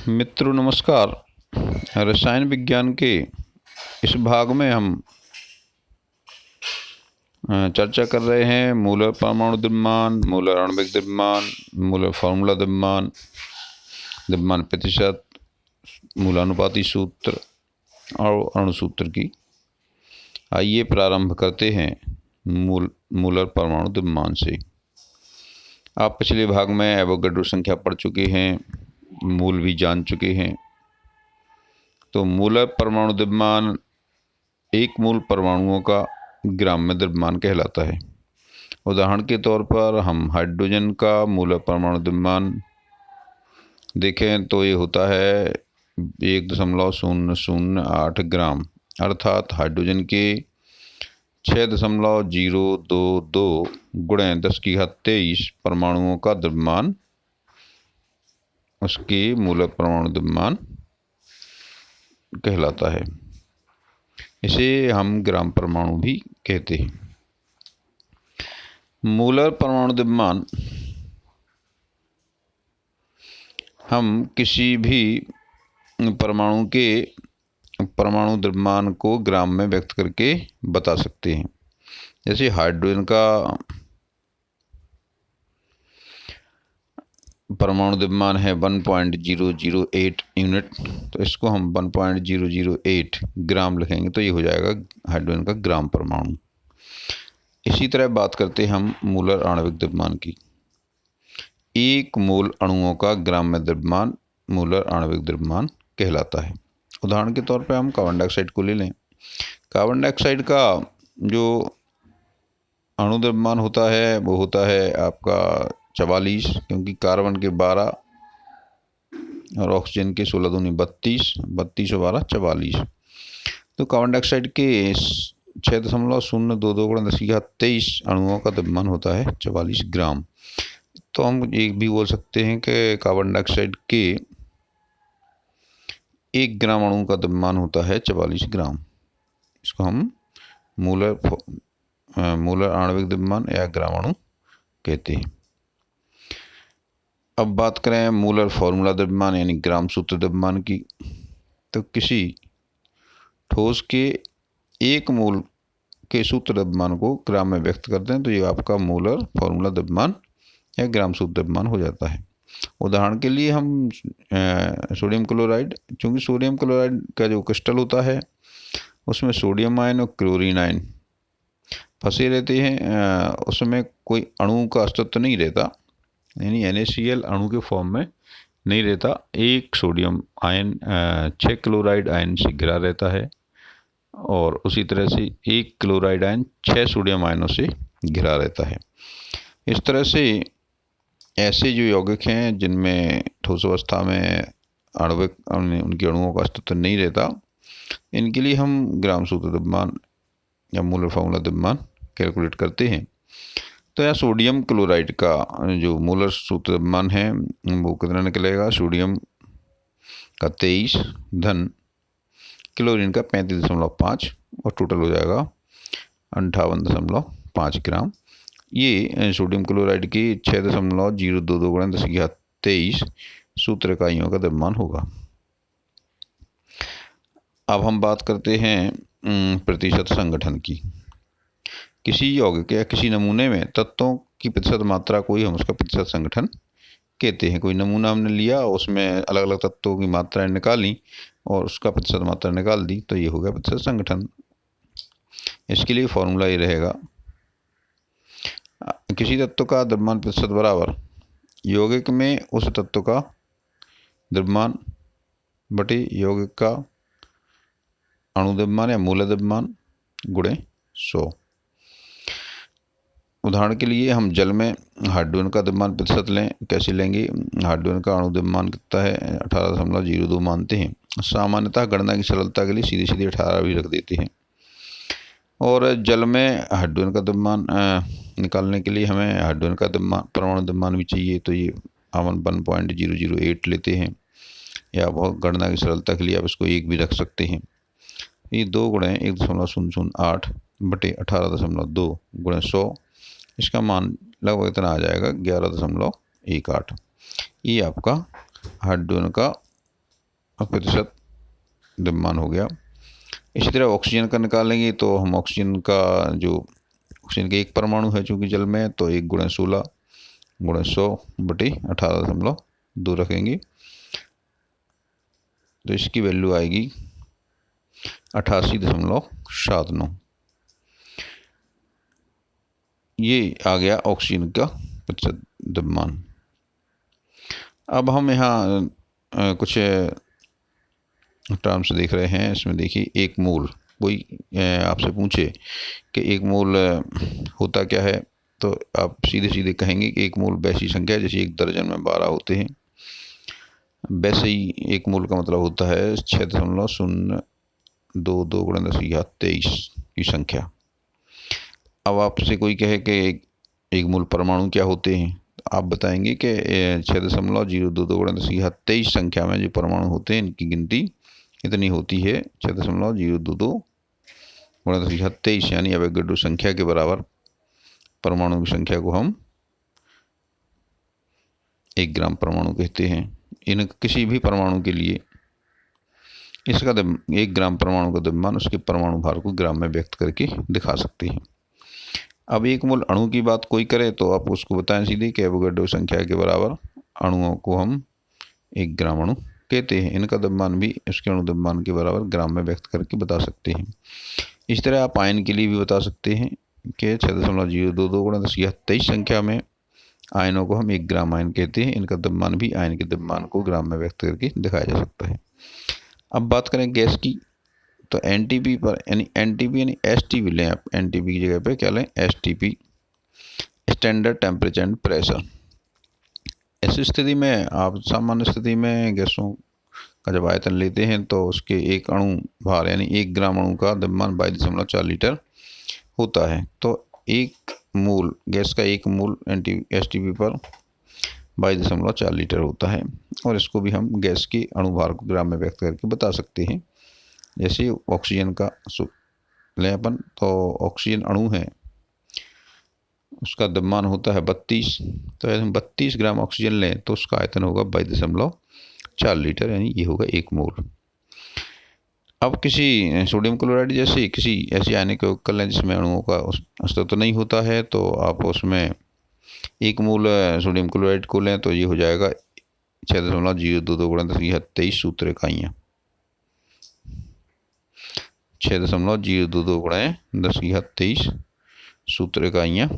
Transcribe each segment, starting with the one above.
मित्रों नमस्कार। रसायन विज्ञान के इस भाग में हम चर्चा कर रहे हैं मूलर परमाणु द्रव्यमान, मूलर आणविक द्रव्यमान, मूलर फॉर्मूला द्रव्यमान, द्रव्यमान प्रतिशत, मूलानुपाती सूत्र और अणु सूत्र की। आइए प्रारंभ करते हैं मूलर परमाणु द्रव्यमान से। आप पिछले भाग में एवोगैड्रो संख्या पढ़ चुके हैं, मूल भी जान चुके हैं। तो मूलर परमाणु द्रव्यमान एक मूल परमाणुओं का ग्राम में द्रव्यमान कहलाता है। उदाहरण के तौर पर हम हाइड्रोजन का मूलर परमाणु द्रव्यमान देखें तो ये होता है 1.008 ग्राम, अर्थात हाइड्रोजन के 6.022 गुणे 10⁻23 परमाणुओं का द्रव्यमान उसके मूलर परमाणु द्रव्यमान कहलाता है। इसे हम ग्राम परमाणु भी कहते हैं। मूलर परमाणु द्रव्यमान हम किसी भी परमाणु के परमाणु द्रव्यमान को ग्राम में व्यक्त करके बता सकते हैं। जैसे हाइड्रोजन का परमाणु द्रव्यमान है 1.008 यूनिट, तो इसको हम 1.008 ग्राम लिखेंगे तो ये हो जाएगा हाइड्रोजन का ग्राम परमाणु। इसी तरह बात करते हैं हम मूलर आणविक द्रव्यमान की। एक मोल अणुओं का ग्राम में द्रव्यमान मूलर आणविक द्रव्यमान कहलाता है। उदाहरण के तौर पर हम कार्बन डाइऑक्साइड को ले लें। कार्बन डाइऑक्साइड का जो अणु द्रव्यमान होता है वो होता है आपका 44, क्योंकि कार्बन के 12 और ऑक्सीजन के 16 दूनी 32, 32 और 12 44। तो कार्बन डाइऑक्साइड के 6.022 गुणा 10⁻23 अणुओं का द्रव्यमान होता है 44 ग्राम। तो हम एक भी बोल सकते हैं कि कार्बन डाइऑक्साइड के 1 ग्राम अणु का द्रव्यमान होता है 44 ग्राम। इसको हम मूलर आणविक द्रव्यमान या ग्राम अणु कहते हैं। अब बात करें मूलर फॉर्मूला द्रव्यमान यानी ग्राम सूत्र द्रव्यमान की। तो किसी ठोस के एक मूल के सूत्र द्रव्यमान को ग्राम में व्यक्त करते हैं तो ये आपका मूलर फॉर्मूला द्रव्यमान या ग्राम सूत्र द्रव्यमान हो जाता है। उदाहरण के लिए हम सोडियम क्लोराइड, चूँकि सोडियम क्लोराइड का जो क्रिस्टल होता है उसमें सोडियम आयन और क्लोरीन आयन फंसे रहते हैं, उसमें कोई अणु का अस्तित्व नहीं रहता, यानी NaCl अणु के फॉर्म में नहीं रहता। एक सोडियम आयन 6 क्लोराइड आयन से घिरा रहता है और उसी तरह से एक क्लोराइड आयन 6 सोडियम आयनों से घिरा रहता है। इस तरह से ऐसे जो यौगिक हैं जिनमें ठोस अवस्था में आणविक उनके अणुओं का अस्तित्व नहीं रहता, इनके लिए हम ग्राम सूत्र द्रव्यमान या मूलर फॉर्मूला द्रव्यमान कैलकुलेट करते हैं। तो यह सोडियम क्लोराइड का जो मूलर सूत्र द्रव्यमान है वो कितना निकलेगा? सोडियम का 23 धन क्लोरीन का 35.5 और टोटल हो जाएगा 58.5 ग्राम। ये सोडियम क्लोराइड की 6.022 गुणा 10⁻23 सूत्र इकाइयों का द्रव्यमान होगा। अब हम बात करते हैं प्रतिशत संगठन की। किसी यौगिक या किसी नमूने में तत्वों की प्रतिशत मात्रा को ही हम उसका प्रतिशत संगठन कहते हैं। कोई नमूना हमने लिया, उसमें अलग अलग तत्वों की मात्राएं निकाली और उसका प्रतिशत मात्रा निकाल दी, तो ये हो गया प्रतिशत संगठन। इसके लिए फॉर्मूला ये रहेगा, किसी तत्व का द्रव्यमान प्रतिशत बराबर यौगिक में उस तत्व का द्रव्यमान बटे यौगिक का अणु द्रव्यमान या मूलर द्रव्यमान गुणे 100। उदाहरण के लिए हम जल में हाइड्रोजन का द्रव्यमान प्रतिशत लें। कैसे लेंगे? हाइड्रोजन का अणु द्रव्यमान कितना है? 18.02 मानते हैं। सामान्यतः गणना की सरलता के लिए सीधे सीधे 18 भी रख देते हैं। और जल में हाइड्रोजन का द्रव्यमान निकालने के लिए हमें हाइड्रोजन का द्रव्यमान परमाणु द्रव्यमान भी चाहिए, तो ये हम 1.008 लेते हैं, या बहुत गणना की सरलता के लिए आप इसको 1 भी रख सकते हैं। ये 2 गुणे 1.008 बटे 18.2 गुणे 100, इसका मान लगभग इतना आ जाएगा 11.18। ये आपका हाइड्रोजन का प्रतिशत द्रव्यमान हो गया। इसी तरह ऑक्सीजन का निकालेंगे तो हम ऑक्सीजन का जो ऑक्सीजन के एक परमाणु है चूँकि जल में, तो 1 × 16/100/18.2 रखेंगे, तो इसकी वैल्यू आएगी 88.79। ये आ गया ऑक्सीजन का प्रतिशत द्रव्यमान। अब हम यहाँ कुछ टर्म्स देख रहे हैं। इसमें देखिए, एक मोल, कोई आपसे पूछे कि एक मोल होता क्या है, तो आप सीधे सीधे कहेंगे कि एक मोल वैसी संख्या है जैसे 1 दर्जन में 12 होते हैं। वैसे ही एक मोल का मतलब होता है 6.022 × 10⁻23 की संख्या। अब आपसे कोई कहे कि एक मोल परमाणु क्या होते हैं, तो आप बताएंगे कि 6.022 × 10⁻23 संख्या में जो परमाणु होते हैं इनकी गिनती इतनी होती है, 6.022 × 10⁻23, यानी एवोगैड्रो संख्या के बराबर परमाणु की संख्या को हम 1 ग्राम परमाणु कहते हैं। इन किसी भी परमाणु के लिए इसका 1 ग्राम परमाणु का द्रव्यमान उसके परमाणु भार को ग्राम में व्यक्त करके दिखा सकते हैं। अब एक मोल अणु की बात कोई करे तो आप उसको बताएं सीधे कि एवोगैड्रो संख्या के बराबर अणुओं को हम 1 ग्राम अणु कहते हैं। इनका द्रव्यमान भी उसके अणु द्रव्यमान के बराबर ग्राम में व्यक्त करके बता सकते हैं। इस तरह आप आयन के लिए भी बता सकते हैं कि 6.022 × 10⁻23 संख्या में आयनों को हम 1 ग्राम आयन कहते हैं। इनका द्रव्यमान भी आयन के द्रव्यमान को ग्राम में व्यक्त करके दिखाया जा सकता है। अब बात करें गैस की, तो एनटीपी पर यानी एसटीपी लें आप। एनटीपी की जगह पे क्या लें, STP, standard temperature and pressure. ऐसी स्थिति में आप सामान्य स्थिति में गैसों का जब आयतन लेते हैं तो उसके एक अणु भार यानी 1 ग्राम अणु का द्रव्यमान 22.4 लीटर होता है। तो 1 मोल गैस का 1 मोल एसटीपी पर 22.4 लीटर होता है, और इसको भी हम गैस के अणु भार को ग्राम में व्यक्त करके बता सकते हैं। जैसे ऑक्सीजन का लें अपन, तो ऑक्सीजन अणु है, उसका द्रव्यमान होता है 32, तो यदि हम 32 ग्राम ऑक्सीजन लें तो उसका आयतन होगा 22.4 लीटर, यानी ये होगा 1 मोल। अब किसी सोडियम क्लोराइड जैसे किसी ऐसी आयनिक यौगिक लें जिसमें अणुओं का अस्तित्व नहीं होता है, तो आप उसमें 1 मोल सोडियम क्लोराइड को लें तो ये हो जाएगा 6.022 × 10⁻23 सूत्र इकाइयाँ। 6.022 × 10⁻23 सूत्र इकाइयाँ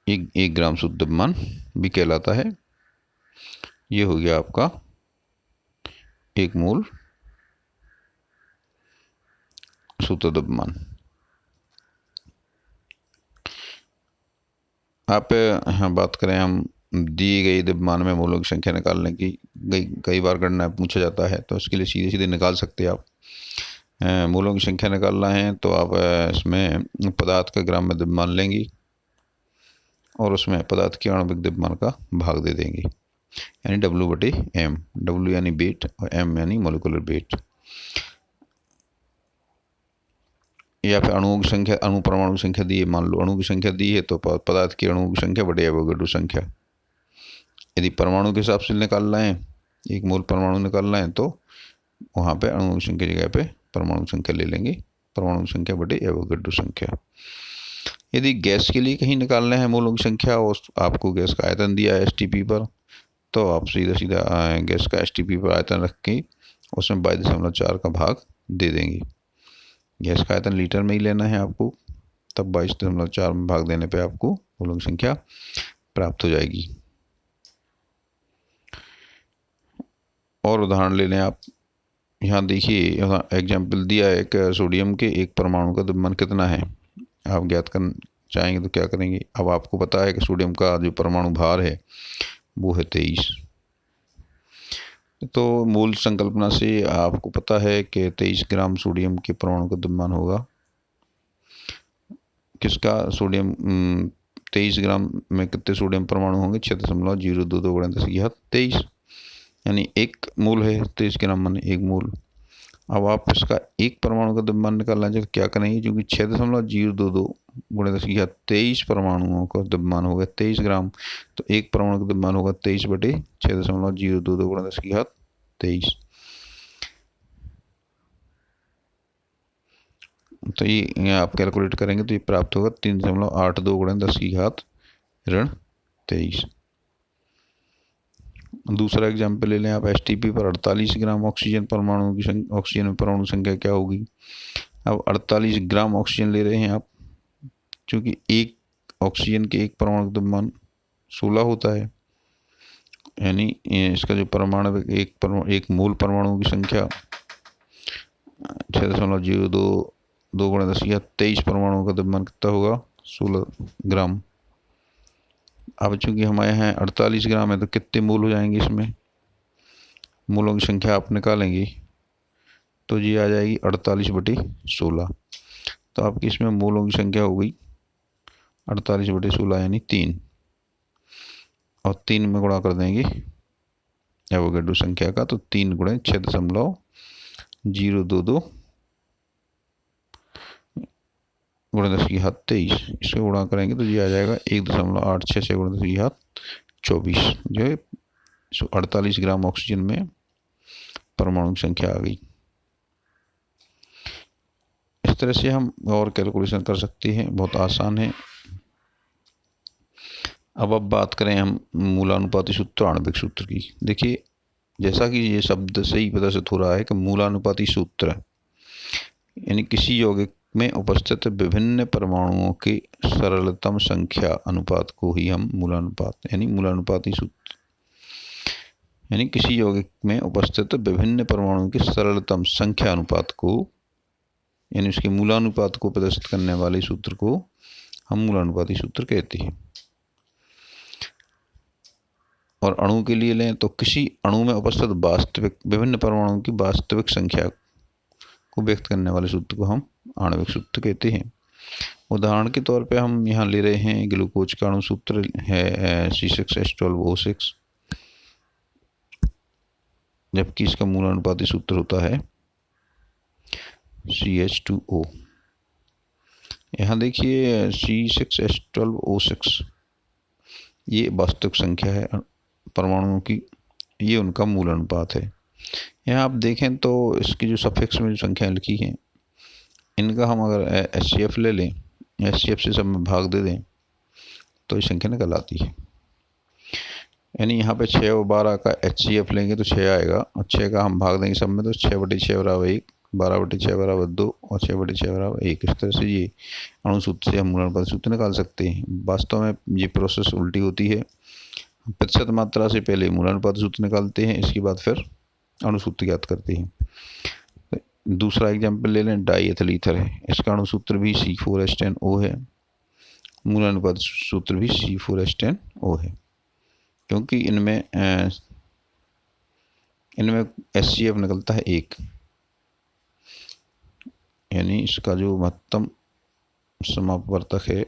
1 ग्राम शुद्ध द्रव्यमान भी कहलाता है। ये हो गया आपका 1 मोल शुद्ध द्रव्यमान। आप यहाँ बात करें हम दी गई द्रव्यमान में मोलों की संख्या निकालने की, कई बार गणना पूछा जाता है, तो इसके लिए सीधे सीधे निकाल सकते हैं आप। मोलों की संख्या निकालना है तो आप इसमें पदार्थ का ग्राम में द्रव्यमान लेंगे और उसमें पदार्थ के आणविक द्रव्यमान का भाग दे देंगे, यानी W/M। W यानी वेट और M यानी मोलिकुलर वेट। या फिर अणुओं की संख्या, अणु परमाणु की संख्या दी है, मान लो अणु की संख्या दी है तो पदार्थ की अणुओं की संख्या बटे एवोगैड्रो संख्या। यदि परमाणु के हिसाब से निकालना है, 1 मोल परमाणु निकालना है, तो वहाँ पे अणुओं की संख्या की जगह पे परमाणु संख्या ले लेंगे, परमाणु संख्या बटे एवोगैड्रो संख्या। यदि गैस के लिए कहीं निकालना है मोलों की संख्या और आपको गैस का आयतन दिया है एसटीपी पर, तो आप सीधा सीधा गैस का एसटीपी पर आयतन रख के उसमें 22.4 का भाग दे देंगे। गैस का आयतन लीटर में ही लेना है आपको, तब 22.4 में भाग देने पे आपको मोलों की संख्या प्राप्त हो जाएगी। और उदाहरण ले लें आप, यहाँ देखिए, यहाँ एग्जाम्पल दिया है कि सोडियम के 1 परमाणु का द्रव्यमान कितना है। आप ज्ञात करना चाहेंगे तो क्या करेंगे। अब आपको पता है कि सोडियम का जो परमाणु भार है वो है 23, तो मूल संकल्पना से आपको पता है कि 23 ग्राम सोडियम के परमाणु का द्रव्यमान होगा। किसका सोडियम 23 ग्राम में कितने सोडियम परमाणु होंगे, 6.022 × 10⁻23, यानी 1 मोल है 23 ग्राम माने 1 मोल। अब आप इसका एक परमाणु का द्रव्यमान निकालना चाहते क्या करेंगे, क्योंकि 6.022 गुणे 10 की घात 23 परमाणुओं का द्रव्यमान होगा 23 ग्राम, तो एक परमाणु का द्रव्यमान होगा 23/6.022 गुणे 10 की घात 23। तो ये आप कैलकुलेट करेंगे तो ये प्राप्त होगा 3.82 गुणे 10 की घात ऋण 23। दूसरा एग्जाम्पल ले लें आप, एसटीपी पर 48 ग्राम ऑक्सीजन परमाणु की ऑक्सीजन में परमाणु संख्या क्या होगी। अब 48 ग्राम ऑक्सीजन ले रहे हैं आप, क्योंकि एक ऑक्सीजन के एक परमाणु का द्रव्यमान 16 होता है, यानी इसका जो परमाणु एक मूल परमाणु की संख्या 6.022 गुणे 10 की घात 23 परमाणुओं का द्रव्यमान कितना होगा, 16 ग्राम। अब चूंकि हमारे यहाँ 48 ग्राम है तो कितने मूल हो जाएंगे, इसमें मूलों की संख्या आप निकालेंगे तो ये आ जाएगी 48/16। तो आपकी इसमें मूलों की संख्या हो गई 48/16 यानी 3, और 3 में गुणा कर देंगे एवोगैड्रो संख्या का, तो 3 गुणे 6.022 गुणे 10 की घात 23, इसको गुणा करेंगे तो ये आ जाएगा 1.866 गुणे 10 की घात 24, जो है 48 ग्राम ऑक्सीजन में परमाणु की संख्या आ गई। इस तरह से हम और कैलकुलेशन कर सकते हैं, बहुत आसान है। अब बात करें हम मूलानुपाती सूत्र, आणविक सूत्र की। देखिए, जैसा कि ये शब्द से ही प्रदर्शित हो रहा है कि मूलानुपाती सूत्र यानी किसी यौगिक में उपस्थित विभिन्न परमाणुओं की सरलतम संख्या अनुपात को ही हम मूलानुपात यानी मूलानुपाती सूत्र, यानी किसी यौगिक में उपस्थित विभिन्न परमाणुओं की सरलतम संख्या अनुपात को, यानी उसके मूलानुपात को प्रदर्शित करने वाले सूत्र को हम मूलानुपाती सूत्र कहते हैं। और अणु के लिए लें तो किसी अणु में उपस्थित वास्तविक विभिन्न परमाणुओं की वास्तविक संख्या को व्यक्त करने वाले सूत्र को हम आणविक सूत्र कहते हैं। उदाहरण के तौर पे हम यहाँ ले रहे हैं ग्लूकोज का अणु सूत्र है C6H12O6, जबकि इसका मूलानुपाती सूत्र होता है CH2O। यहाँ देखिए C6H12O6 ये वास्तविक संख्या है परमाणुओं की, ये उनका मूल अनुपात है। यहाँ आप देखें तो इसकी जो सफिक्स में जो संख्याएं लिखी हैं, इनका हम अगर HCF ले लें, HCF से सब में भाग दे दें तो ये संख्या निकल आती है। यानी यहाँ पे 6 और 12 का HCF लेंगे तो 6 आएगा, और 6 का हम भाग देंगे सब में तो 6/6 बराबर 1, 12/6 बराबर 2 और 6/6 बराबर 1। इस तरह से ये अणु सूत्र से हम मूलानुपाती सूत्र निकाल सकते हैं। वास्तव में ये प्रोसेस उल्टी होती है, प्रतिशत मात्रा से पहले मूलानुपाती सूत्र निकालते हैं, इसके बाद फिर अणु सूत्र ज्ञात करते हैं। दूसरा एग्जाम्पल ले लें, डाई एथिल ईथर है, इसका अणु सूत्र भी C4H10O है, मूलानुपाती सूत्र भी C4H10O है, क्योंकि इनमें HCF निकलता है 1, यानी इसका जो महत्तम समापवर्तक है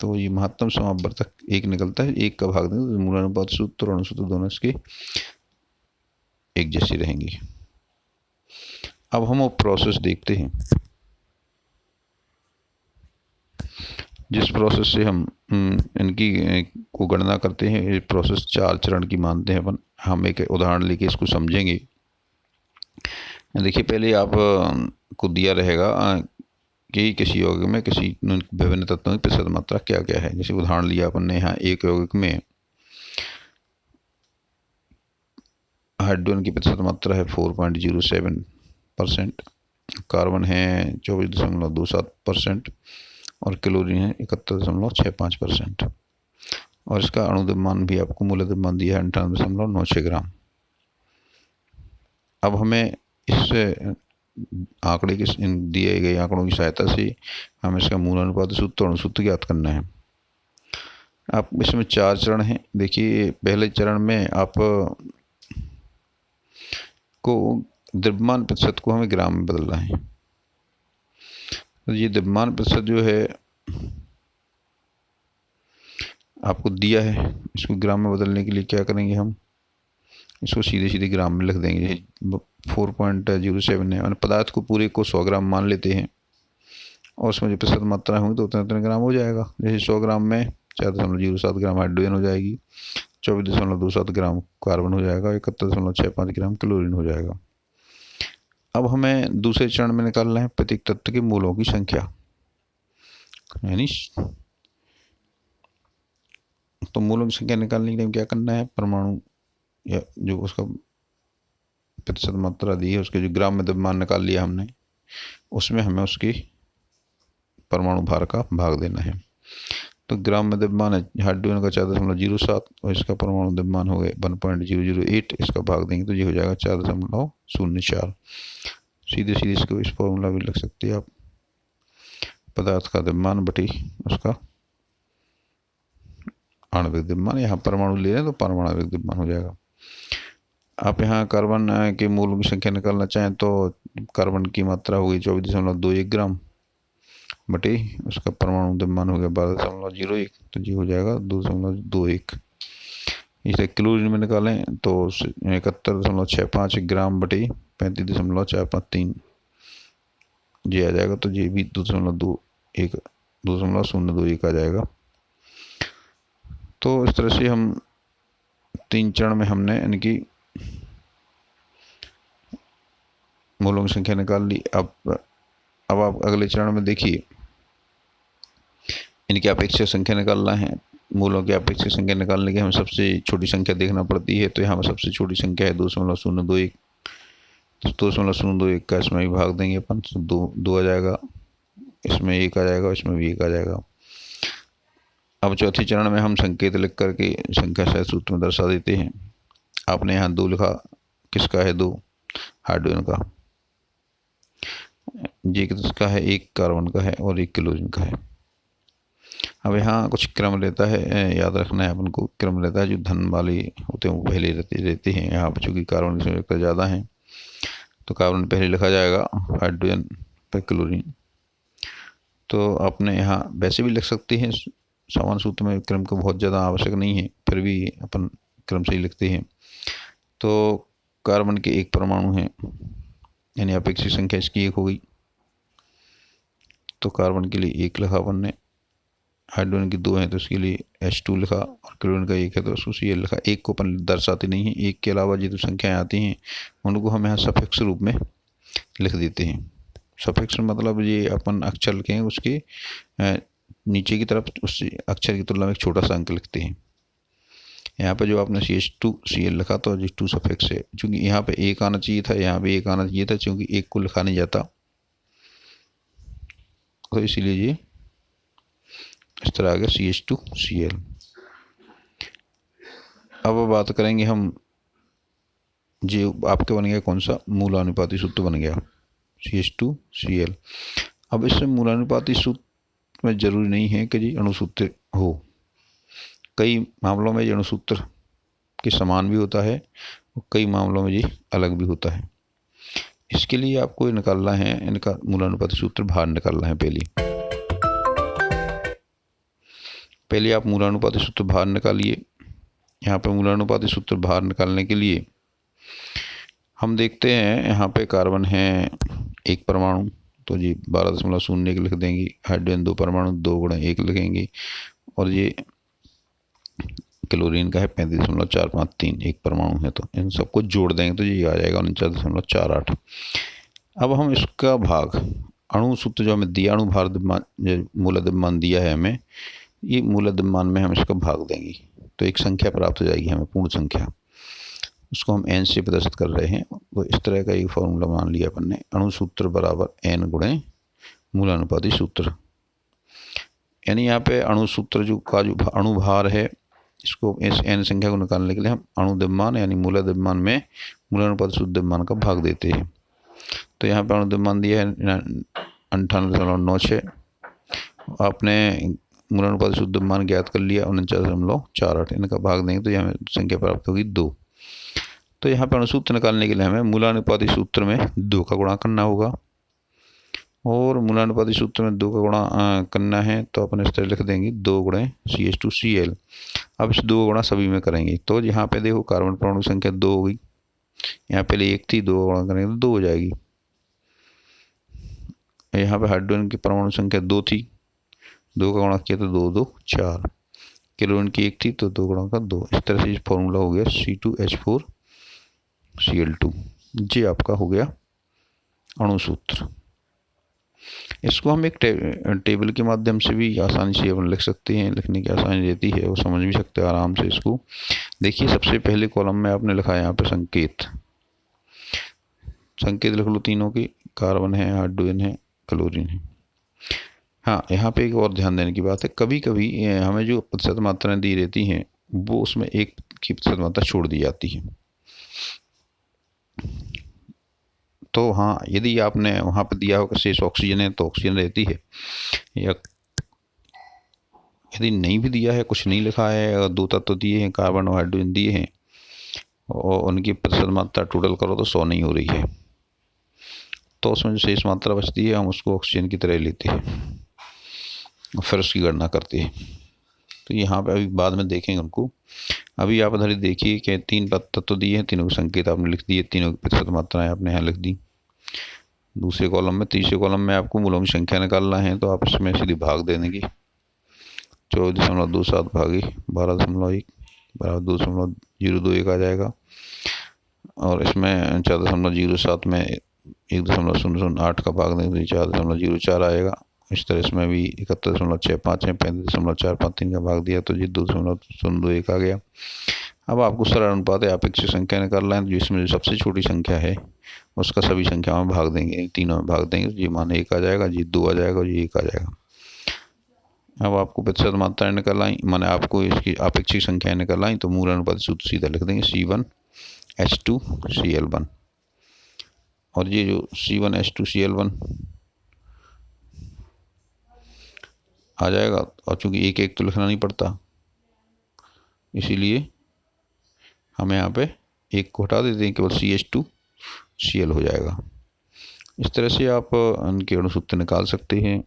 तो ये महत्तम समापवर्तक 1 निकलता है, 1 का भाग देंगे तो मूलानुपात सूत्र और अणुसूत्र दोनों इसके एक जैसे रहेंगे। अब हम वो प्रोसेस देखते हैं जिस प्रोसेस से हम इनकी को गणना करते हैं। ये प्रोसेस 4 चरण की मानते हैं अपन। हम एक उदाहरण लेके इसको समझेंगे। देखिए, पहले आप को दिया रहेगा कि किसी यौगिक में किसी विभिन्न तत्वों की प्रतिशत मात्रा क्या क्या है। जैसे उदाहरण लिया अपन ने, यहाँ एक यौगिक में हाइड्रोजन की प्रतिशत मात्रा है 4.07%, कार्बन है 24.27% और क्लोरीन है 71.65%। और इसका अणु द्रव्यमान भी आपको मूल द्रव्यमान दिया है 98.96 ग्राम। अब हमें इस आंकड़े के दिए गए आंकड़ों की सहायता से हमें इसका मूलानुपाती सूत्र और अणुसूत्र ज्ञात करना है। आप इसमें 4 चरण हैं। देखिए, पहले चरण में आप को द्रव्यमान प्रतिशत को हमें ग्राम में बदलना है। तो ये द्रव्यमान प्रतिशत जो है आपको दिया है, इसको ग्राम में बदलने के लिए क्या करेंगे हम, इसको सीधे सीधे ग्राम में लिख देंगे। 4.07 है, मैंने पदार्थ को पूरे को 100 ग्राम मान लेते हैं और उसमें जो प्रतिशत मात्रा होंगी तो उतने ग्राम हो जाएगा। जैसे 100 ग्राम में 4.07 ग्राम हाइड्रोजन हो जाएगी, 24.27 ग्राम कार्बन हो जाएगा, 71.65 ग्राम क्लोरीन हो जाएगा। अब हमें दूसरे चरण में निकालना है प्रत्येक तत्व के मूलों की संख्या, यानी तो मूलों की संख्या निकालने के लिए क्या करना है, परमाणु या जो उसका प्रतिशत मात्रा दी है उसके जो ग्राम में द्रव्यमान निकाल लिया हमने, उसमें हमें उसकी परमाणु भार का भाग देना है। तो ग्राम में द्रव्यमान है हाइड्रोजन का 4.07 और इसका परमाणु द्रव्यमान हो गए 1.008, इसका भाग देंगे तो ये हो जाएगा 4.04। सीधे सीधे इसको इस फॉर्मूला भी लिख सकते हैं आप, पदार्थ का द्रव्यमान बटी उसका आणविक द्रव्यमान। यहाँ परमाणु ले रहे हैं तो परमाणविक द्रव्यमान हो जाएगा। आप यहाँ कार्बन के मूलों की संख्या निकालना चाहें तो कार्बन की मात्रा होगी 24.21 ग्राम बटे उसका परमाणु द्रव्यमान हो गया 12.01, तो ये हो जाएगा 2.21। इसे क्लोरीन में निकालें तो 71.65 ग्राम बटे 35.453 ये आ जाएगा, तो ये भी 2.021 आ जाएगा। तो इस तरह से हम 3 चरण में हमने इनकी मूलों की संख्या निकाल ली। अब आप अगले चरण में देखिए, इनकी अपेक्षित संख्या निकालना है। मूलों की अपेक्षित संख्या निकालने के हमें सबसे छोटी संख्या देखना पड़ती है, तो यहाँ पर सबसे छोटी संख्या है 2.021, तो 2.021 का इसमें भी भाग देंगे अपन, तो 2 आ जाएगा, इसमें 1 आ जाएगा, इसमें भी 1 आ जाएगा। अब चौथे चरण में हम संकेत लिख करके संख्या सहित सूत्र में दर्शा देते हैं। आपने यहाँ 2 लिखा, किसका है 2, हाइड्रोजन का, ये किसका है, 1 कार्बन का है और 1 क्लोरीन का है। अब यहाँ कुछ क्रम लेता है, याद रखना है अपन को, क्रम लेता है, जो धन वाले होते हैं वो पहले रहते हैं। यहाँ पर चूँकि कार्बन की संयोजकता ज़्यादा है तो कार्बन पहले लिखा जाएगा, हाइड्रोजन पर क्लोरीन। तो आपने यहाँ वैसे भी लिख सकते हैं, समान सूत्र में क्रम को बहुत ज़्यादा आवश्यक नहीं है, फिर भी अपन क्रम से ही लिखते हैं। तो कार्बन के 1 परमाणु हैं, यानी अपेक्षित संख्या इसकी 1 हो गई, तो कार्बन के लिए 1 लिखा अपन ने, हाइड्रोजन की 2 हैं तो उसके लिए H2 लिखा, और क्लोरीन का 1 है तो उसको Cl लिखा। 1 को अपन दर्शाते नहीं हैं, 1 के अलावा जो संख्याएँ आती हैं उनको हम यहाँ सफिक्स रूप में लिख देते हैं। सफिक्स मतलब ये अपन अक्षर लिखेंगे उसके नीचे की तरफ उस अक्षर की तुलना में एक छोटा सा अंक लिखते हैं। यहाँ पे जो आपने CH2Cl लिखा तो जो 2 सफिक्स है, चूँकि यहाँ पे 1 आना चाहिए था, यहाँ पे 1 आना चाहिए था, चूँकि 1 को लिखा नहीं जाता तो इसीलिए ये इस तरह आ गया CH2Cl। अब बात करेंगे हम, जो आपके बन गया कौन सा, मूलानुपाती सूत्र बन गया CH2Cl। अब इसमें मूलानुपाती सूत्र में जरूरी नहीं है कि जी अणुसूत्र हो, कई मामलों में ये अणुसूत्र के समान भी होता है और कई मामलों में ये अलग भी होता है। इसके लिए आपको निकालना है, इनका मूलानुपाती सूत्र बाहर निकालना है। पहले आप मूलानुपाती सूत्र बाहर निकालिए। यहाँ पे मूलानुपाती सूत्र बाहर निकालने के लिए हम देखते हैं, यहाँ पे कार्बन है 1 परमाणु, तो जी 12.01 लिख देंगे। हाइड्रोजन 2 परमाणु, 2 × 1 लिखेंगे, और ये क्लोरीन का है 35.453, 1 परमाणु है, तो इन सबको जोड़ देंगे तो ये आ जाएगा 49.48। अब हम इसका भाग, अणु सूत्र जो हमें दिया, अणु भार द्रव्यमान, मूल द्रव्यमान दिया है हमें, ये मूल द्रव्यमान में हम इसका भाग देंगे तो एक संख्या प्राप्त हो जाएगी हमें, पूर्ण संख्या। उसको हम n से प्रदर्शित कर रहे हैं, तो इस तरह का एक फॉर्मूला मान लिया अपन ने, अणु सूत्र बराबर n × मूलानुपाती सूत्र। यानी यहाँ पे अणु सूत्र जो अणु भार है, इसको इस n संख्या को निकालने के लिए हम अणु द्रव्यमान यानी मूल द्रव्यमान में मूलानुपाती शुद्ध द्रव्यमान का भाग देते हैं। तो यहाँ पे अणु द्रव्यमान दिया है 98.96, आपने मूलानुपाती शुद्ध द्रव्यमान ज्ञात कर लिया 49.48, इनका भाग देंगे तो ये हमें संख्या प्राप्त होगी 2। तो यहाँ पर अणुसूत्र निकालने के लिए हमें मूलानुपाती सूत्र में 2 का गुणा करना होगा, और मूलानुपाती सूत्र में 2 का गुणा करना है तो अपन इस तरह लिख देंगे 2 गुणे CH2Cl। अब इस 2 गुणा सभी में करेंगे तो यहाँ पे देखो कार्बन परमाणु संख्या 2 हो गई, यहाँ पहले 1 थी, 2 गुणा करेंगे तो 2 हो जाएगी। यहाँ पे हाइड्रोजन की परमाणु संख्या 2 थी, 2 का गुणा किया तो 2 2 4, क्लोरीन की 1 थी तो 2 गुणा का 2। इस तरह से फॉर्मूला हो गया C2H4Cl2। ये आपका हो गया अणु सूत्र। इसको हम एक टेबल के माध्यम से भी आसानी से अपन लिख सकते हैं, लिखने की आसानी रहती है, वो समझ भी सकते हैं आराम से इसको। देखिए सबसे पहले कॉलम में आपने लिखा है यहाँ पे संकेत, संकेत लिख लो तीनों के, कार्बन है, हाइड्रोजन है, क्लोरीन है। हाँ, यहाँ पे एक और ध्यान देने की बात है, कभी कभी हमें जो प्रतिशत मात्राएं दी रहती हैं वो उसमें एक की प्रतिशत मात्रा छोड़ दी जाती है। तो हाँ, यदि आपने वहाँ पर दिया हो कि शेष ऑक्सीजन है तो ऑक्सीजन रहती है, या यदि नहीं भी दिया है, कुछ नहीं लिखा है और 2 तत्व दिए हैं, कार्बन और हाइड्रोजन दिए हैं और उनकी प्रतिशत मात्रा टोटल करो तो 100 नहीं हो रही है, तो उसमें जो शेष मात्रा बचती है हम उसको ऑक्सीजन की तरह लेते हैं और फिर उसकी गणना करते हैं। तो यहाँ पे अभी बाद में देखेंगे उनको। अभी आप इधर देखिए कि 3 तत्व दिए हैं, तीनों के संकेत आपने लिख दिए, तीनों की प्रतिशत मात्राएं आपने यहाँ लिख दी। दूसरे कॉलम में, तीसरे कॉलम में आपको मूलों की संख्या निकालना है तो आप इसमें सीधी भाग दे देंगे। 24.27 भागे 12.1 बराबर 2.021 आ जाएगा, और इसमें 4.07 में 1.008 का भाग देंगे तो 4.04 आएगा। इस तरह इसमें भी 71.65 है, 35.453 का भाग दिया तो ये 2.021 आ गया। अब आपको सरल अनुपात अपेक्षित संख्या निकालना है, जिसमें जो सबसे छोटी संख्या है उसका सभी संख्या में भाग देंगे, तीनों में भाग देंगे तो ये मान 1 आ जाएगा, ये 2 आ जाएगा और ये 1 आ जाएगा। अब आपको प्रतिशत मात्राएं निकालाई, माने आपको इसकी अपेक्षित संख्याएं निकालाई तो मूल अनुपात सूत्र सीधा लिख देंगे C1H2Cl1, और ये जो C1H2Cl1 आ जाएगा, और चूंकि एक एक तो लिखना नहीं पड़ता इसीलिए हम यहाँ पे 1 को हटा देते हैं, केवल CH2Cl हो जाएगा। इस तरह से आप इनके अणु सूत्र निकाल सकते हैं।